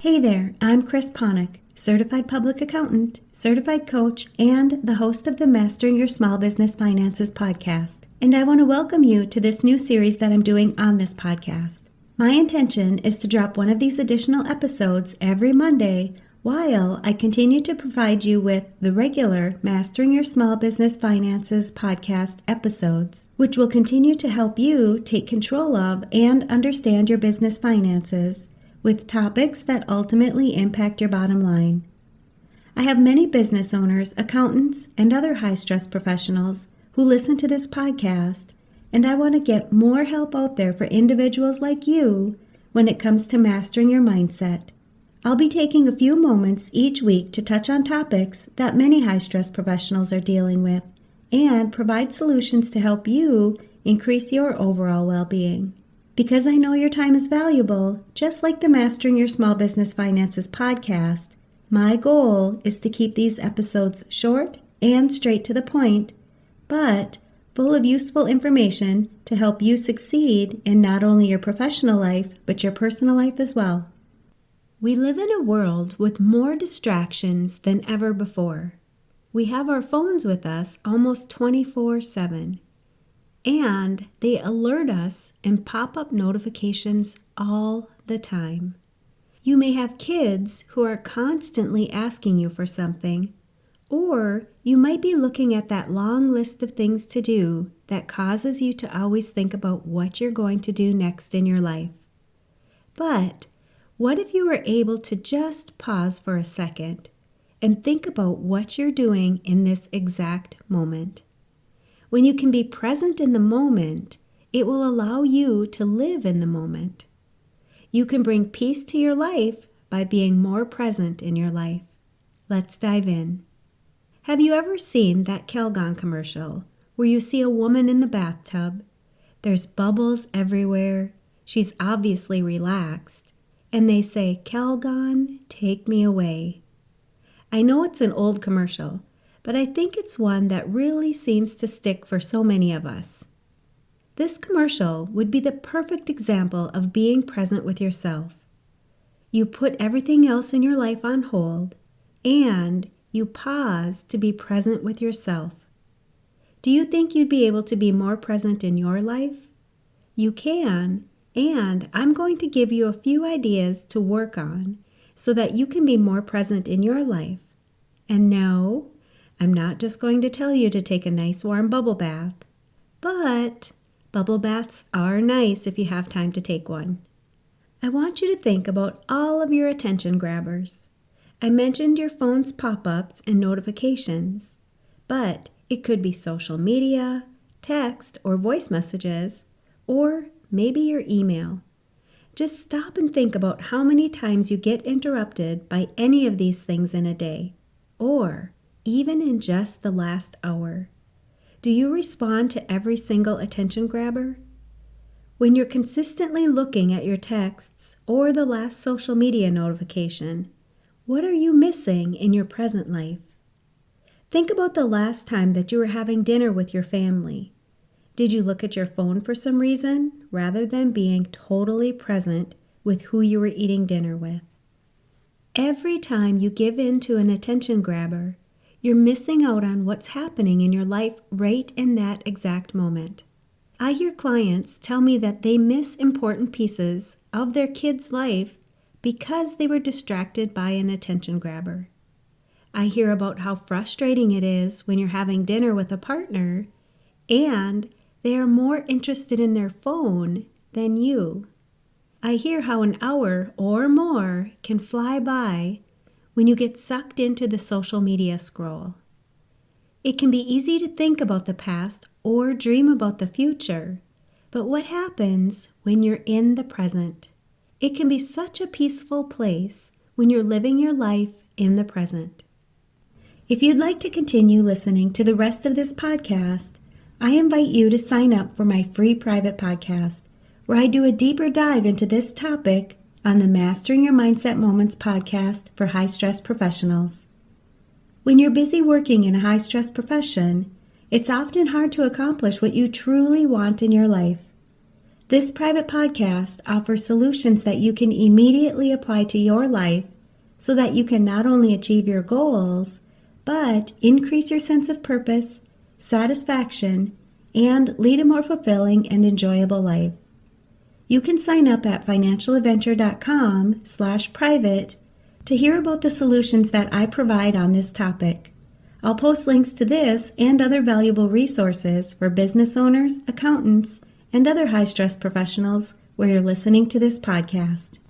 Hey there, I'm Chris Ponick, Certified Public Accountant, Certified Coach, and the host of the Mastering Your Small Business Finances podcast. And I want to welcome you to this new series that I'm doing on this podcast. My intention is to drop one of these additional episodes every Monday while I continue to provide you with the regular Mastering Your Small Business Finances podcast episodes, which will continue to help you take control of and understand your business finances with topics that ultimately impact your bottom line. I have many business owners, accountants, and other high-stress professionals who listen to this podcast, and I want to get more help out there for individuals like you when it comes to mastering your mindset. I'll be taking a few moments each week to touch on topics that many high-stress professionals are dealing with and provide solutions to help you increase your overall well-being. Because I know your time is valuable, just like the Mastering Your Small Business Finances podcast, my goal is to keep these episodes short and straight to the point, but full of useful information to help you succeed in not only your professional life, but your personal life as well. We live in a world with more distractions than ever before. We have our phones with us almost 24/7. And they alert us and pop up notifications all the time. You may have kids who are constantly asking you for something, or you might be looking at that long list of things to do that causes you to always think about what you're going to do next in your life. But what if you were able to just pause for a second and think about what you're doing in this exact moment? When you can be present in the moment, it will allow you to live in the moment. You can bring peace to your life by being more present in your life. Let's dive in. Have you ever seen that Calgon commercial where you see a woman in the bathtub? There's bubbles everywhere. She's obviously relaxed. And they say, "Calgon, take me away." I know it's an old commercial, but I think it's one that really seems to stick for so many of us. This commercial would be the perfect example of being present with yourself. You put everything else in your life on hold, and you pause to be present with yourself. Do you think you'd be able to be more present in your life? You can, and I'm going to give you a few ideas to work on so that you can be more present in your life. And no, I'm not just going to tell you to take a nice warm bubble bath, but bubble baths are nice if you have time to take one. I want you to think about all of your attention grabbers. I mentioned your phone's pop-ups and notifications, but it could be social media, text or voice messages, or maybe your email. Just stop and think about how many times you get interrupted by any of these things in a day, or even in just the last hour. Do you respond to every single attention grabber? When you're consistently looking at your texts or the last social media notification, what are you missing in your present life? Think about the last time that you were having dinner with your family. Did you look at your phone for some reason rather than being totally present with who you were eating dinner with? Every time you give in to an attention grabber, you're missing out on what's happening in your life right in that exact moment. I hear clients tell me that they miss important pieces of their kid's life because they were distracted by an attention grabber. I hear about how frustrating it is when you're having dinner with a partner and they are more interested in their phone than you. I hear how an hour or more can fly by when you get sucked into the social media scroll. It can be easy to think about the past or dream about the future, but what happens when you're in the present? It can be such a peaceful place when you're living your life in the present. If you'd like to continue listening to the rest of this podcast, I invite you to sign up for my free private podcast, where I do a deeper dive into this topic on the Mastering Your Mindset Moments podcast for high-stress professionals. When you're busy working in a high-stress profession, it's often hard to accomplish what you truly want in your life. This private podcast offers solutions that you can immediately apply to your life so that you can not only achieve your goals, but increase your sense of purpose, satisfaction, and lead a more fulfilling and enjoyable life. You can sign up at financialadventure.com/private to hear about the solutions that I provide on this topic. I'll post links to this and other valuable resources for business owners, accountants, and other high-stress professionals where you're listening to this podcast.